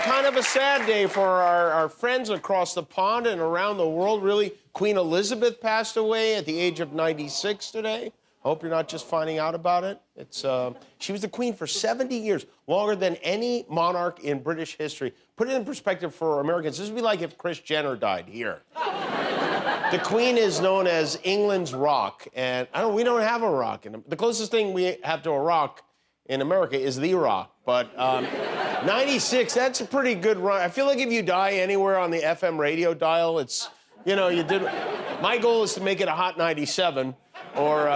kind of a sad day for our friends across the pond and around the world, really. Queen Elizabeth passed away at the age of 96 today. Hope you're not just finding out about it. She was the queen for 70 years, longer than any monarch in British history. Put it in perspective for Americans. This would be like if Kris Jenner died here. The Queen is known as England's rock, and we don't have a rock. The closest thing we have to a rock in America is The Rock, but 96, that's a pretty good run. I feel like if you die anywhere on the FM radio dial, it's, you did. My goal is to make it a hot 97, or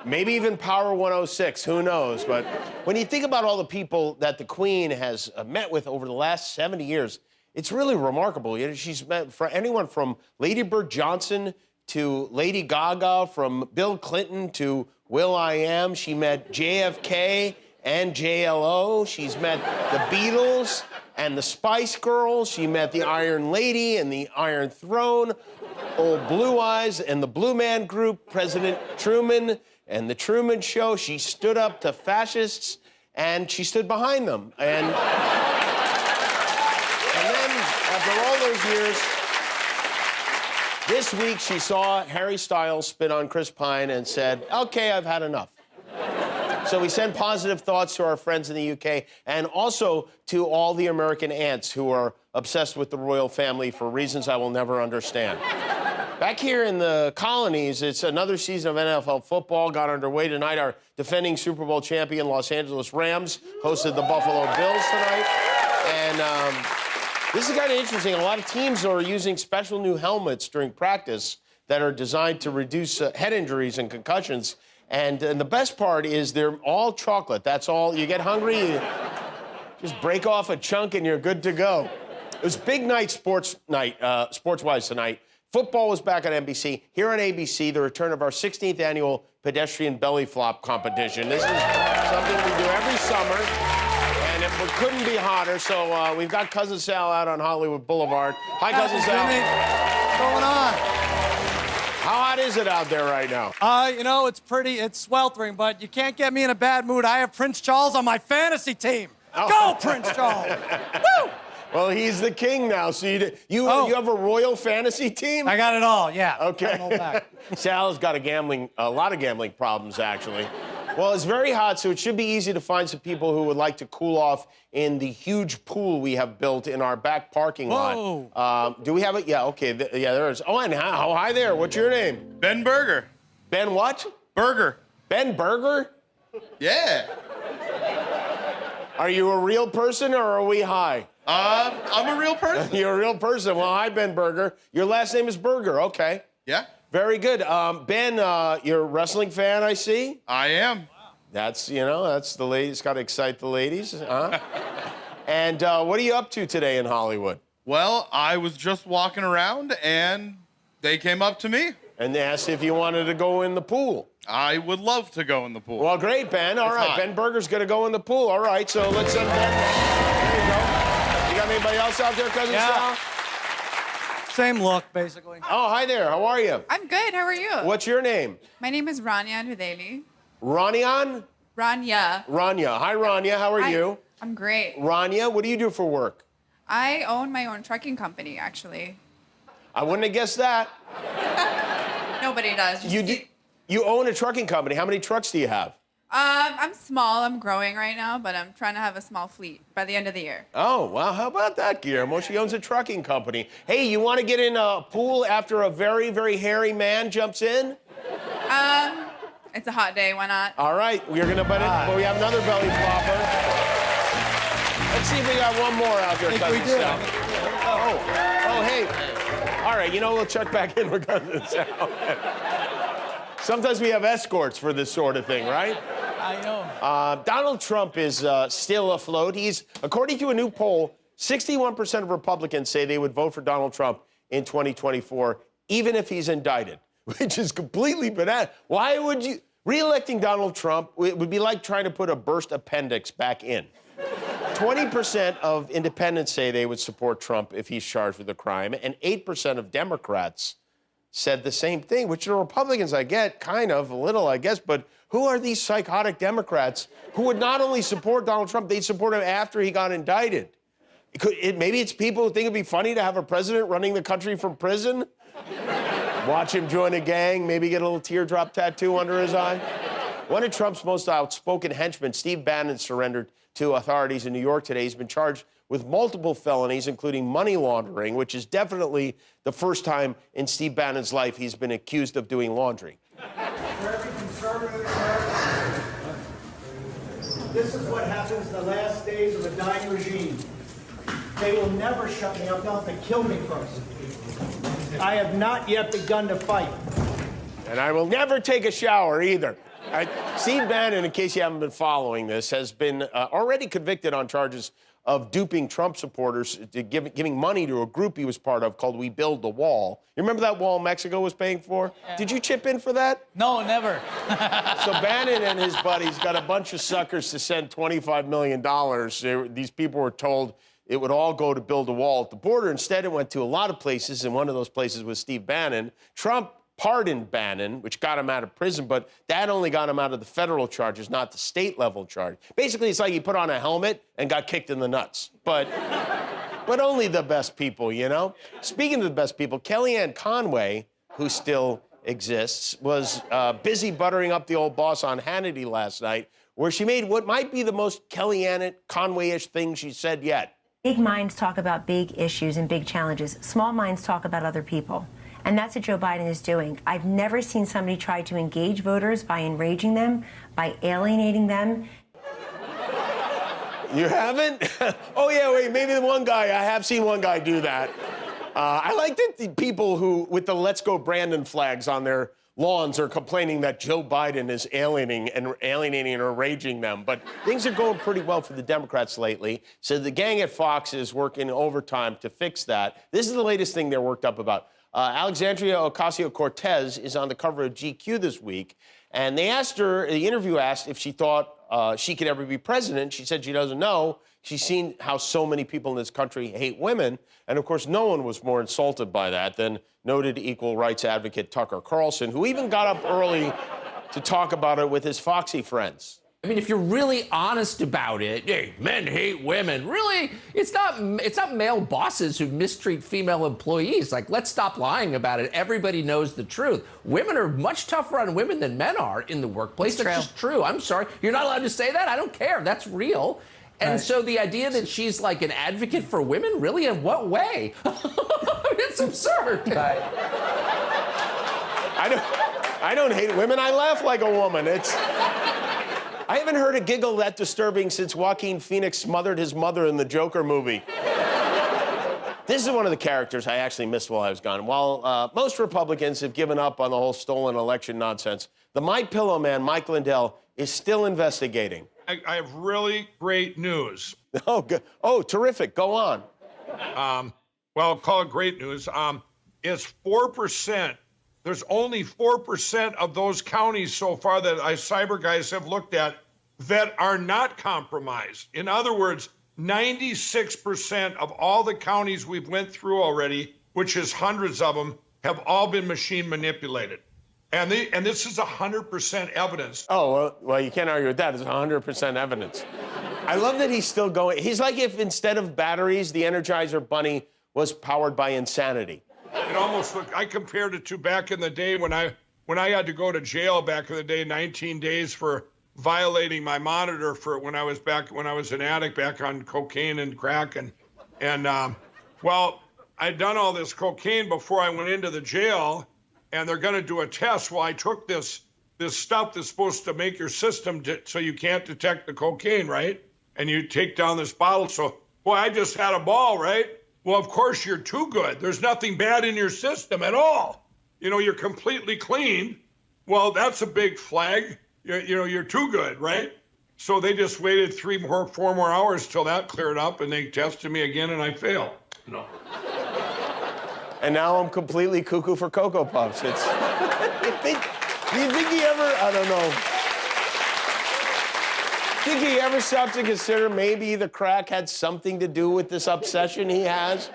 maybe even Power 106, who knows? But when you think about all the people that the Queen has met with over the last 70 years, it's really remarkable. She's met for anyone from Lady Bird Johnson to Lady Gaga, from Bill Clinton to will.i.am. She met JFK and JLO. She's met the Beatles and the Spice Girls. She met the Iron Lady and the Iron Throne, Old Blue Eyes and the Blue Man Group, President Truman and the Truman Show. She stood up to fascists and she stood behind them. And then, after all those years, this week she saw Harry Styles spit on Chris Pine and said, okay, I've had enough. So we send positive thoughts to our friends in the UK and also to all the American aunts who are obsessed with the royal family for reasons I will never understand. Back here in the colonies, it's another season of NFL football got underway tonight. Our defending Super Bowl champion Los Angeles Rams hosted the Buffalo Bills tonight. And this is kind of interesting. A lot of teams are using special new helmets during practice that are designed to reduce head injuries and concussions. And the best part is they're all chocolate. That's all. You get hungry, you just break off a chunk and you're good to go. It was big night, sports-wise tonight. Football was back on NBC. Here on ABC, the return of our 16th annual pedestrian belly flop competition. This is something we do every summer, and it couldn't be hotter. So we've got Cousin Sal out on Hollywood Boulevard. Hi, Cousin Sal. What's going on? How hot is it out there right now? It's sweltering, but you can't get me in a bad mood. I have Prince Charles on my fantasy team. Oh. Go, Prince Charles! Woo! Well, he's the king now, so you have a royal fantasy team? I got it all, yeah. Okay. Sal's got a lot of gambling problems, actually. Well, it's very hot, so it should be easy to find some people who would like to cool off in the huge pool we have built in our back parking lot. Do we have it? Yeah, okay. There is. Oh, and hi there. What's your name? Ben Burger. Ben what? Burger. Ben Burger? Yeah. Are you a real person or are we high? I'm a real person. You're a real person. Well, hi, Ben Burger. Your last name is Burger. Okay. Yeah. Very good. Ben, you're a wrestling fan, I see? I am. That's the ladies. Got to excite the ladies, huh? And what are you up to today in Hollywood? Well, I was just walking around, and they came up to me. And they asked if you wanted to go in the pool. I would love to go in the pool. Well, great, Ben. All right, Ben Burger's going to go in the pool. All right, so let's send Ben. There you go. You got anybody else out there, Cousin Sal? Same look, basically. Oh, hi there. How are you? I'm good. How are you? What's your name? My name is Rania Hudeli. Ranian? Rania. Rania. Hi, Rania. How are you? I'm great. Rania, what do you do for work? I own my own trucking company, actually. I wouldn't have guessed that. Nobody does. You own a trucking company. How many trucks do you have? I'm small. I'm growing right now, but I'm trying to have a small fleet by the end of the year. Oh, wow. How about that, Guillermo? She owns a trucking company. Hey, you want to get in a pool after a very, very hairy man jumps in? It's a hot day. Why not? All right. We're going to we have another belly flopper. Let's see if we got one more out there, Cousin Sal. Oh, hey. All right, we'll check back in with Cousin Sal. Sometimes we have escorts for this sort of thing, right? I know. Donald Trump is still afloat. According to a new poll, 61% of Republicans say they would vote for Donald Trump in 2024, even if he's indicted, which is completely bananas. Why would you? Re-electing Donald Trump would be like trying to put a burst appendix back in. 20% of independents say they would support Trump if he's charged with a crime, and 8% of Democrats said the same thing, which the Republicans, I get, kind of, a little, I guess, but who are these psychotic Democrats who would not only support Donald Trump, they'd support him after he got indicted? Maybe it's people who think it'd be funny to have a president running the country from prison. Watch him join a gang, maybe get a little teardrop tattoo under his eye. One of Trump's most outspoken henchmen, Steve Bannon, surrendered to authorities in New York today. He's been charged with multiple felonies, including money laundering, which is definitely the first time in Steve Bannon's life he's been accused of doing laundry. For every conservative American, this is what happens in the last days of a dying regime. They will never shut me up. They'll have to kill me first. I have not yet begun to fight. And I will never take a shower either. Steve Bannon, in case you haven't been following this, has been already convicted on charges of duping Trump supporters, to giving money to a group he was part of called We Build the Wall. You remember that wall Mexico was paying for? Yeah. Did you chip in for that? No, never. So Bannon and his buddies got a bunch of suckers to send $25 million. These people were told it would all go to build a wall at the border. Instead, it went to a lot of places, and one of those places was Steve Bannon. Trump pardoned Bannon, which got him out of prison, but that only got him out of the federal charges, not the state-level charge. Basically, it's like he put on a helmet and got kicked in the nuts. But only the best people, you know? Speaking of the best people, Kellyanne Conway, who still exists, was busy buttering up the old boss on Hannity last night, where she made what might be the most Kellyanne Conway-ish thing she said yet. Big minds talk about big issues and big challenges. Small minds talk about other people. And that's what Joe Biden is doing. I've never seen somebody try to engage voters by enraging them, by alienating them. You haven't? Oh, yeah, wait, maybe the one guy. I have seen one guy do that. I like that the people who, with the Let's Go Brandon flags on their lawns, are complaining that Joe Biden is alienating and enraging them. But things are going pretty well for the Democrats lately. So the gang at Fox is working overtime to fix that. This is the latest thing they're worked up about. Alexandria Ocasio-Cortez is on the cover of GQ this week, and they asked her, the interview asked if she thought she could ever be president. She said she doesn't know. She's seen how so many people in this country hate women, and of course no one was more insulted by that than noted equal rights advocate Tucker Carlson, who even got up early to talk about it with his Foxy friends. I mean, if you're really honest about it, hey, men hate women. Really, it's not male bosses who mistreat female employees. Like, let's stop lying about it. Everybody knows the truth. Women are much tougher on women than men are in the workplace. That's just true. I'm sorry. You're not allowed to say that? I don't care. That's real. And so the idea that she's like an advocate for women, really, in what way? It's absurd. I don't hate women. I laugh like a woman. I haven't heard a giggle that disturbing since Joaquin Phoenix smothered his mother in the Joker movie. This is one of the characters I actually missed while I was gone. While most Republicans have given up on the whole stolen election nonsense, the MyPillowman Mike Lindell is still investigating. I have really great news. Oh, good. Oh, terrific. Go on. Well, call it great news. It's 4%. There's only 4% of those counties so far that cyber guys have looked at that are not compromised. In other words, 96% of all the counties we've went through already, which is hundreds of them, have all been machine manipulated. And this is 100% evidence. Oh, well, you can't argue with that. It's 100% evidence. I love that he's still going. He's like if instead of batteries, the Energizer Bunny was powered by insanity. It almost looked, I compared it to back in the day when I had to go to jail back in the day, 19 days for violating my monitor for when I was an addict back on cocaine and crack. Well, I'd done all this cocaine before I went into the jail, and they're going to do a test. Well, I took this stuff that's supposed to make your system so you can't detect the cocaine, right? And you take down this bottle. So, boy, I just had a ball, right? Well, of course, you're too good. There's nothing bad in your system at all. You know, you're completely clean. Well, that's a big flag. You're too good, right? So they just waited 4 more hours till that cleared up, and they tested me again, and I failed. No. And now I'm completely cuckoo for Cocoa Puffs. Do you think he ever, I don't know. Think he ever stopped to consider maybe the crack had something to do with this obsession he has?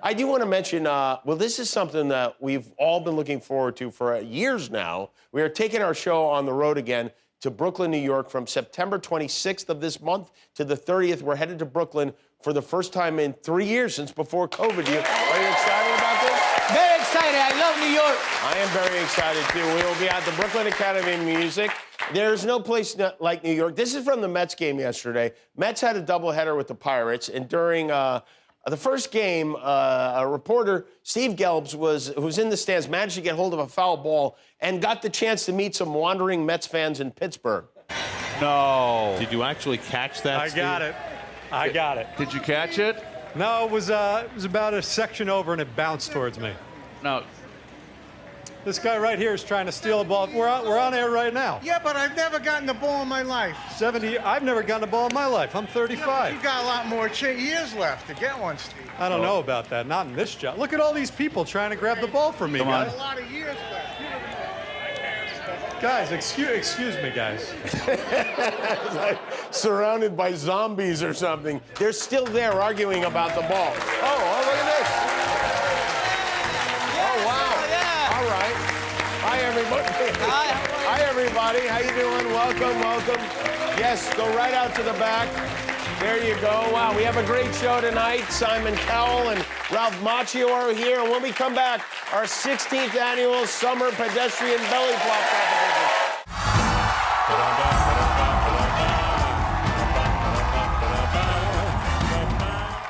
I do want to mention, well, this is something that we've all been looking forward to for years now. We are taking our show on the road again to Brooklyn, New York from September 26th of this month to the 30th. We're headed to Brooklyn for the first time in 3 years since before COVID. Are you excited about this? Very excited. I love New York. I am very excited, too. We will be at the Brooklyn Academy of Music. There's no place like New York. This is from the Mets game yesterday. Mets had a doubleheader with the Pirates, and during the first game, a reporter, Steve Gelbs, who's in the stands, managed to get hold of a foul ball and got the chance to meet some wandering Mets fans in Pittsburgh. No. Did you actually catch that, Steve? I got it. Did you catch it? No, it was about a section over and it bounced towards me. No. This guy right here is trying to steal a ball. We're on air right now. Yeah, but I've never gotten the ball in my life. 70. I've never gotten a ball in my life. I'm 35. You got a lot more years left to get one, Steve. I don't know about that. Not in this job. Look at all these people trying to grab the ball from me, Come on. guys. A lot of years left. Guys, excuse me, guys. Like surrounded by zombies or something. They're still there arguing about the ball. Oh, look at this. Oh, wow. All right. Hi, everybody. Hi, everybody. How you doing? Welcome. Yes, go right out to the back. There you go. Wow, we have a great show tonight. Simon Cowell and Ralph Macchio are here. And when we come back, our 16th annual Summer Pedestrian Belly Flop Competition.